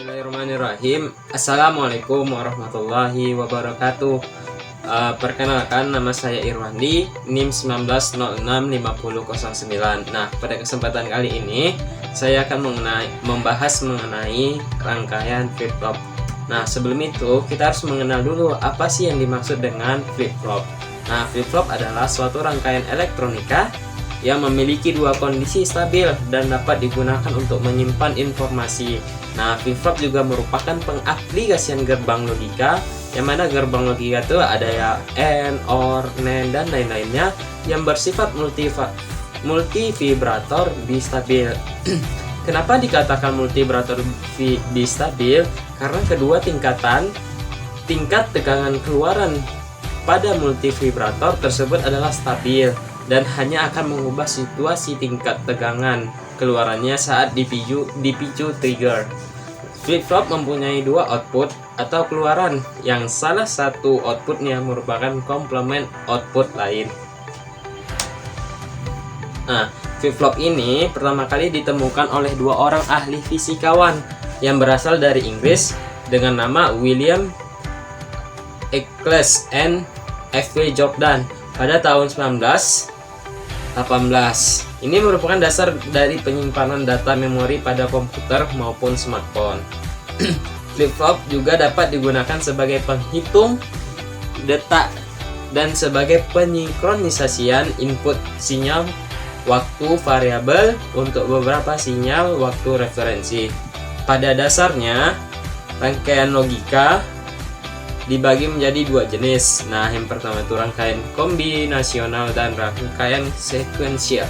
Bismillahirrahmanirrahim. Assalamualaikum warahmatullahi wabarakatuh. Perkenalkan, nama saya Irwandi, NIM 19065009. Nah, pada kesempatan kali ini saya akan membahas mengenai rangkaian flip-flop. Nah, sebelum itu kita harus mengenal dulu apa sih yang dimaksud dengan flip-flop. Nah, flip-flop adalah suatu rangkaian elektronika yang memiliki dua kondisi stabil dan dapat digunakan untuk menyimpan informasi. Nah, flip-flop juga merupakan pengaplikasian gerbang logika, yang mana gerbang logika itu ada ya AND, OR, NAND, dan lain-lainnya yang bersifat multivibrator bistabil. Kenapa dikatakan multivibrator bistabil? Karena kedua tingkat tegangan keluaran pada multivibrator tersebut adalah stabil dan hanya akan mengubah situasi tingkat tegangan keluarannya saat dipicu trigger. Flip-flop mempunyai dua output atau keluaran yang salah satu outputnya merupakan komplement output lain. Nah, flip-flop ini pertama kali ditemukan oleh dua orang ahli fisikawan yang berasal dari Inggris dengan nama William Eccles and F.W. Jordan pada tahun 1918. Ini merupakan dasar dari penyimpanan data memori pada komputer maupun smartphone. Flip-flop juga dapat digunakan sebagai penghitung detak dan sebagai pensinkronisasian input sinyal waktu variabel untuk beberapa sinyal waktu referensi. Pada dasarnya, rangkaian logika dibagi menjadi dua jenis. Nah, yang pertama itu rangkaian kombinasional dan rangkaian sekuensial.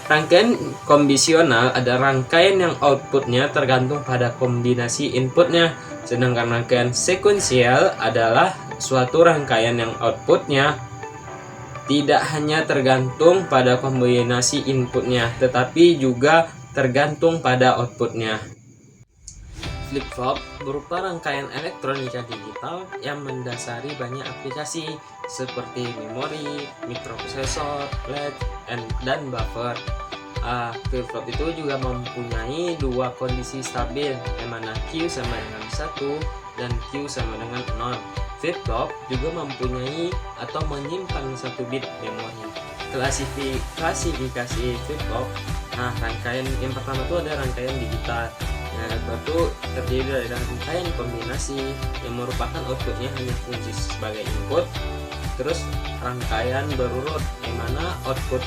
Rangkaian kombinasional ada rangkaian yang outputnya tergantung pada kombinasi inputnya, sedangkan rangkaian sekuensial adalah suatu rangkaian yang outputnya tidak hanya tergantung pada kombinasi inputnya, tetapi juga tergantung pada outputnya. Flip-flop berupa rangkaian elektronika digital yang mendasari banyak aplikasi seperti memori, mikroprosesor, LED, dan buffer. Flip-flop itu juga mempunyai dua kondisi stabil, yang mana Q sama dengan 1 dan Q sama dengan 0. Flip-flop juga mempunyai atau menyimpan 1 bit memori. Klasifikasi flip-flop. Nah, rangkaian yang pertama itu ada rangkaian digital. Nah, itu terdiri dari rangkaian kombinasi yang merupakan outputnya hanya fungsi sebagai input. Terus rangkaian berurut, yang mana output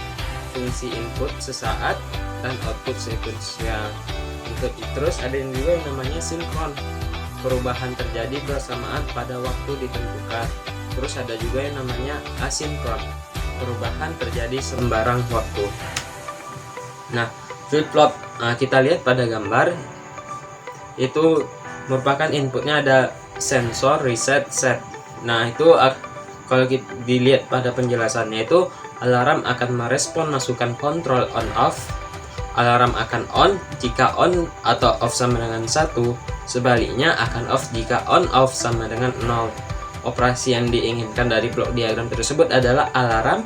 fungsi input sesaat dan output sekuensial. Terus ada yang juga yang namanya sinkron, perubahan terjadi bersamaan pada waktu ditentukan. Terus ada juga yang namanya asinkron, perubahan terjadi sembarang waktu. Nah, flip-flop kita lihat pada gambar itu merupakan inputnya ada sensor, reset, set. Nah, itu kalau kita dilihat pada penjelasannya itu alarm akan merespon masukan kontrol on off. Alarm akan on jika on atau off sama dengan 1, sebaliknya akan off jika on off sama dengan 0. Operasi yang diinginkan dari blok diagram tersebut adalah alarm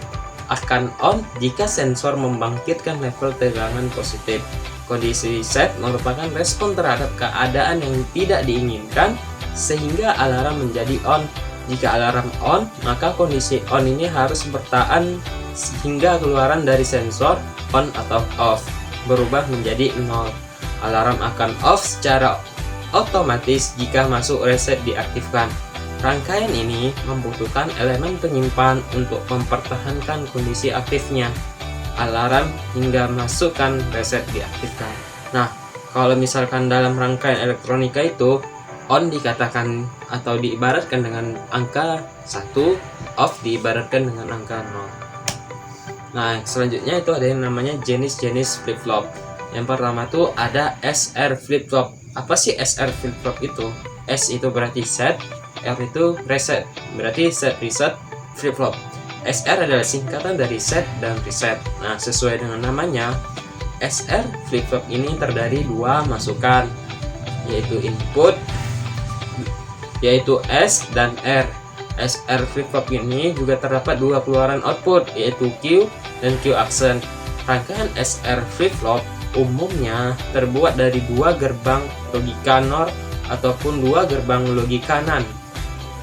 akan on jika sensor membangkitkan level tegangan positif. Kondisi set merupakan respon terhadap keadaan yang tidak diinginkan sehingga alarm menjadi on. Jika alarm on, maka kondisi on ini harus bertahan hingga keluaran dari sensor on atau off berubah menjadi 0. Alarm akan off secara otomatis jika masuk reset diaktifkan. Rangkaian ini membutuhkan elemen penyimpan untuk mempertahankan kondisi aktifnya alarm hingga masukkan reset diaktifkan. Nah, kalau misalkan dalam rangkaian elektronika itu on dikatakan atau diibaratkan dengan angka 1, off diibaratkan dengan angka 0. Nah, selanjutnya itu ada yang namanya jenis-jenis flip-flop. Yang pertama tuh ada SR flip-flop. Apa sih SR flip-flop itu? S itu berarti set, R itu reset, berarti set reset flip-flop. SR adalah singkatan dari set dan reset. Nah, sesuai dengan namanya, SR flip-flop ini terdiri dua masukan, yaitu input, yaitu S dan R. SR flip-flop ini juga terdapat dua keluaran output, yaitu Q dan Q accent. Rangkaian SR flip-flop umumnya terbuat dari dua gerbang logika NOR ataupun dua gerbang logika NAND.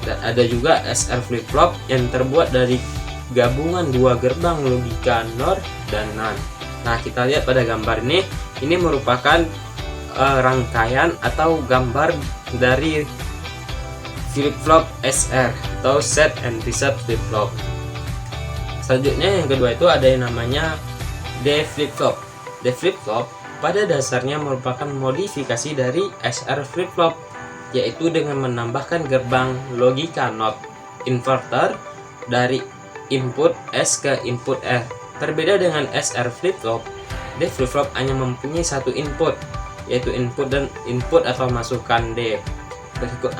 Dan ada juga SR flip-flop yang terbuat dari gabungan dua gerbang logika NOR dan NAND. Nah, kita lihat pada gambar ini merupakan rangkaian atau gambar dari flip-flop SR atau set and reset flip-flop. Selanjutnya yang kedua itu ada yang namanya D flip-flop. D flip-flop pada dasarnya merupakan modifikasi dari SR flip-flop, yaitu dengan menambahkan gerbang logika NOT inverter dari input S ke input R. Berbeda dengan SR flip-flop, D flip-flop hanya mempunyai satu input, yaitu input atau masukan D.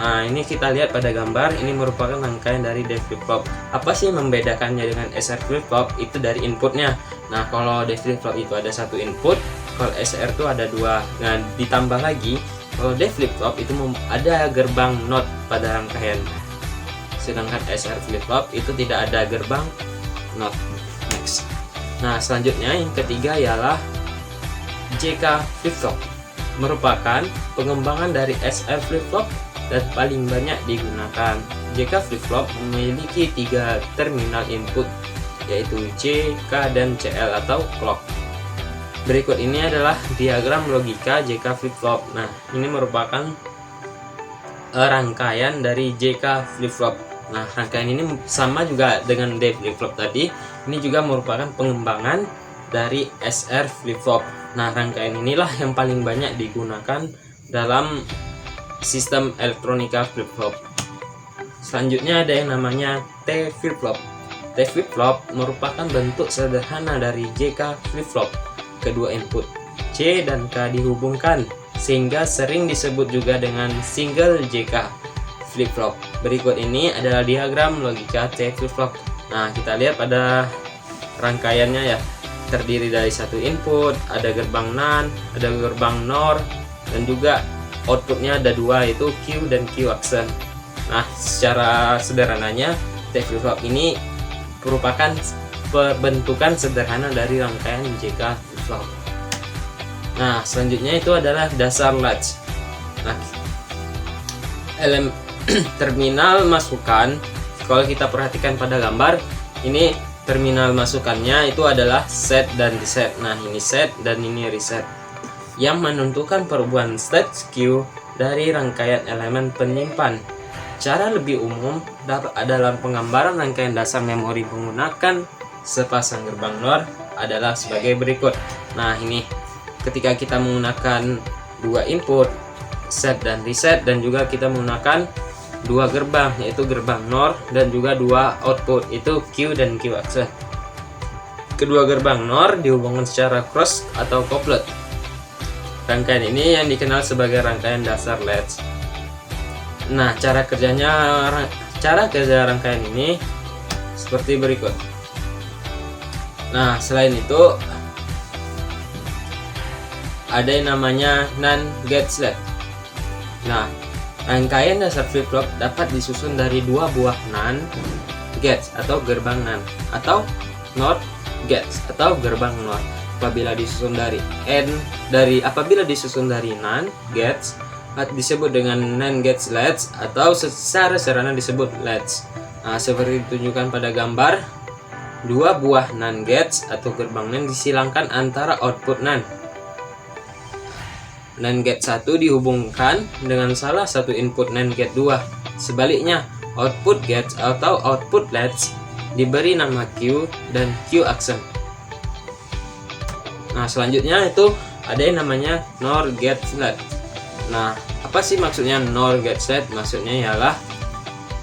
Ini kita lihat pada gambar, ini merupakan rangkaian dari D flip-flop. Apa sih yang membedakannya dengan SR flip-flop? Itu dari inputnya. Nah, kalau D flip-flop itu ada satu input, kalau SR itu ada dua. Nah, ditambah lagi, kalau D flip-flop itu ada gerbang NOT pada rangkaian, sedangkan SR flip-flop itu tidak ada gerbang NOT. Next. Nah, selanjutnya yang ketiga ialah JK flip-flop, merupakan pengembangan dari SR flip-flop dan paling banyak digunakan. JK flip-flop memiliki 3 terminal input, yaitu J, K, dan CL atau clock. Berikut ini adalah diagram logika JK flip-flop. Nah, ini merupakan rangkaian dari JK flip-flop. Nah, rangkaian ini sama juga dengan D flip-flop tadi. Ini juga merupakan pengembangan dari SR flip-flop. Nah, rangkaian inilah yang paling banyak digunakan dalam sistem elektronika flip-flop. Selanjutnya ada yang namanya T flip-flop. T flip-flop merupakan bentuk sederhana dari JK flip-flop. Kedua input C dan K dihubungkan, sehingga sering disebut juga dengan single JK flip-flop. Berikut ini adalah diagram logika T flip-flop. Nah, kita lihat pada rangkaiannya ya, terdiri dari satu input, ada gerbang NAND, ada gerbang NOR, dan juga outputnya ada dua, yaitu Q dan Q accent. Nah, secara sederhananya T flip-flop ini merupakan pembentukan sederhana dari rangkaian JK flip-flop. Nah, selanjutnya itu adalah dasar latch. Nah, terminal masukan, kalau kita perhatikan pada gambar ini, terminal masukannya itu adalah set dan reset. Nah, ini set dan ini reset, yang menentukan perubahan state Q dari rangkaian elemen penyimpan. Cara lebih umum dalam penggambaran rangkaian dasar memori menggunakan sepasang gerbang NOR adalah sebagai berikut. Nah, ini ketika kita menggunakan dua input set dan reset, dan juga kita menggunakan dua gerbang, yaitu gerbang NOR dan juga dua output, itu Q dan Q access. Kedua gerbang NOR dihubungkan secara cross atau couplet. Rangkaian ini yang dikenal sebagai rangkaian dasar latch. Nah, cara kerja rangkaian ini seperti berikut. Nah, selain itu ada yang namanya NAND gate slot. Nah, rangkaian dasar flip-flop dapat disusun dari dua buah NAND gates atau gerbang NAND, atau NOR gates atau gerbang NOR. Apabila disusun dari NAND gates disebut dengan NAND gates latch, atau secara sederhana disebut latch. Nah, seperti ditunjukkan pada gambar, dua buah NAND gates atau gerbang NAND disilangkan antara output NAND. NAND gate 1 dihubungkan dengan salah satu input NAND gate 2. Sebaliknya, output gates atau output latch diberi nama Q dan Q accent. Nah, selanjutnya itu ada yang namanya NOR gate slot. Nah, apa sih maksudnya NOR gate slot? Maksudnya ialah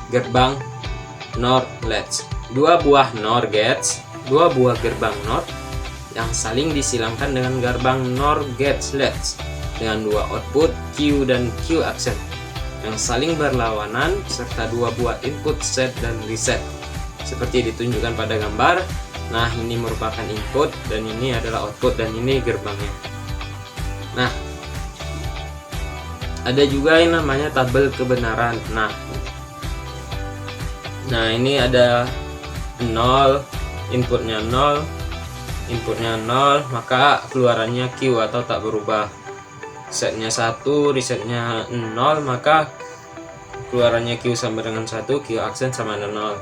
gerbang NOR latch. Dua buah NOR gates, dua buah gerbang NOR yang saling disilangkan dengan gerbang NOR gate latch dengan dua output Q dan Q accent yang saling berlawanan, serta dua buah input set dan reset seperti ditunjukkan pada gambar. Nah, ini merupakan input dan ini adalah output, dan ini gerbangnya. Nah, ada juga yang namanya tabel kebenaran. Nah, ini ada 0, inputnya 0, inputnya 0, maka keluarannya Q atau tak berubah. Setnya 1, resetnya 0, maka keluarannya Q sama dengan 1, Q aksen sama dengan 0.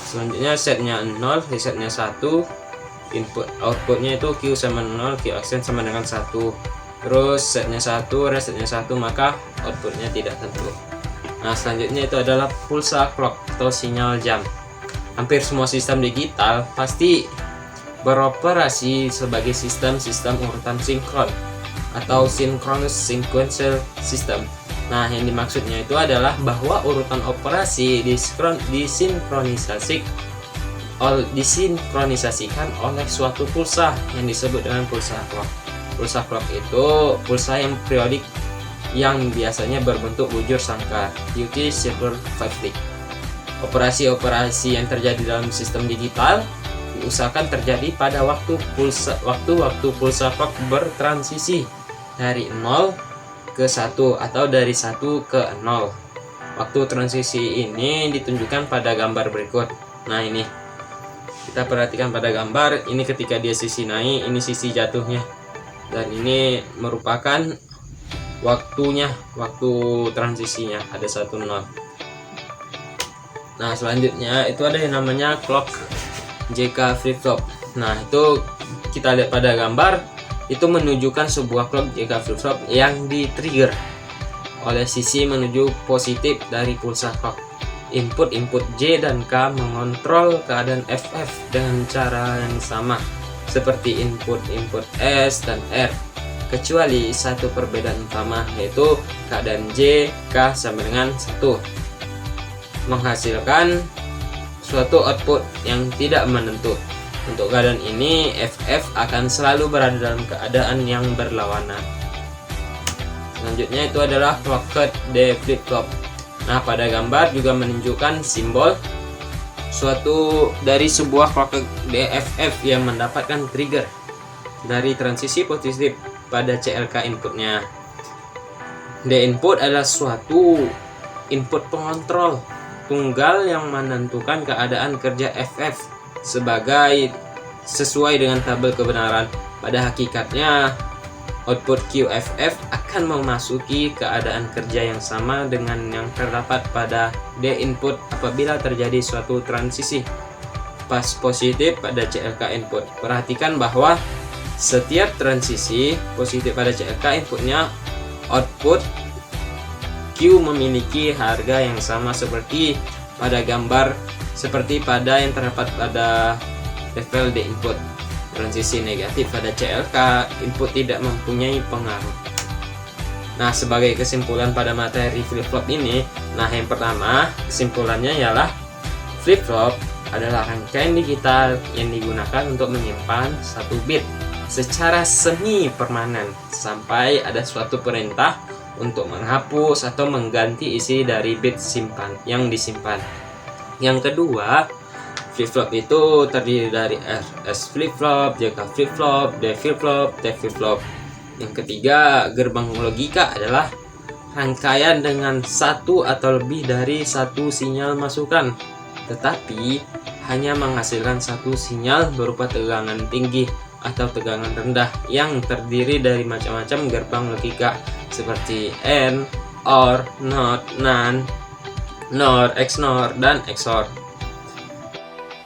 Selanjutnya setnya 0, resetnya 1, input outputnya itu Q sama 0, Q aksen sama dengan 1. Terus setnya 1, resetnya 1, maka outputnya tidak tentu. Nah, selanjutnya itu adalah pulsa clock atau sinyal jam. Hampir semua sistem digital pasti beroperasi sebagai sistem urutan sinkron atau synchronous sequential system. Nah, yang dimaksudnya itu adalah bahwa urutan operasi disinkronisasikan oleh suatu pulsa yang disebut dengan pulsa clock. Pulsa clock itu pulsa yang periodik yang biasanya berbentuk bujur sangkar, duty cycle cyclic. Operasi-operasi yang terjadi dalam sistem digital diusahakan terjadi pada waktu pulsa clock bertransisi dari 0 ke 1 atau dari 1 ke 0. Waktu transisi ini ditunjukkan pada gambar berikut. Nah, ini kita perhatikan pada gambar ini ketika dia sisi naik, ini sisi jatuhnya, dan ini merupakan waktu transisinya ada 1 0. Nah, selanjutnya itu ada yang namanya clock JK flip flop. Nah, itu kita lihat pada gambar, itu menunjukkan sebuah clock JK flip flop yang di-trigger oleh sisi menuju positif dari pulsa clock. Input J dan K mengontrol keadaan FF dengan cara yang sama seperti input S dan R, kecuali satu perbedaan utama, yaitu keadaan J, K sama dengan 1, menghasilkan suatu output yang tidak menentu. Untuk keadaan ini, FF akan selalu berada dalam keadaan yang berlawanan. Selanjutnya itu adalah clocked D flip flop. Nah, pada gambar juga menunjukkan simbol suatu dari sebuah clocked DFF yang mendapatkan trigger dari transisi positif pada CLK inputnya. D input adalah suatu input pengontrol tunggal yang menentukan keadaan kerja FF sesuai dengan tabel kebenaran. Pada hakikatnya, output QFF akan memasuki keadaan kerja yang sama dengan yang terdapat pada D input apabila terjadi suatu transisi pas positif pada CLK input. Perhatikan bahwa setiap transisi positif pada CLK inputnya, output Q memiliki harga yang sama seperti pada gambar, seperti pada yang terdapat pada level D input. Transisi negatif pada CLK input tidak mempunyai pengaruh. Nah, sebagai kesimpulan pada materi flip-flop ini, nah yang pertama kesimpulannya ialah flip-flop adalah rangkaian digital yang digunakan untuk menyimpan satu bit secara semi permanen sampai ada suatu perintah untuk menghapus atau mengganti isi dari bit yang disimpan. Yang kedua, flip-flop itu terdiri dari RS flip-flop, JK flip-flop, D flip-flop, T flip-flop. Yang ketiga, gerbang logika adalah rangkaian dengan satu atau lebih dari satu sinyal masukan, tetapi hanya menghasilkan satu sinyal berupa tegangan tinggi atau tegangan rendah yang terdiri dari macam-macam gerbang logika seperti AND, OR, NOT, NAND, NOR, XNOR, dan XOR.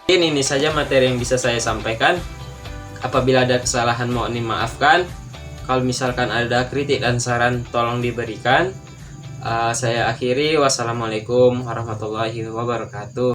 Ini saja materi yang bisa saya sampaikan. Apabila ada kesalahan mohon dimaafkan. Kalau misalkan ada kritik dan saran tolong diberikan. Saya akhiri. Wassalamualaikum warahmatullahi wabarakatuh.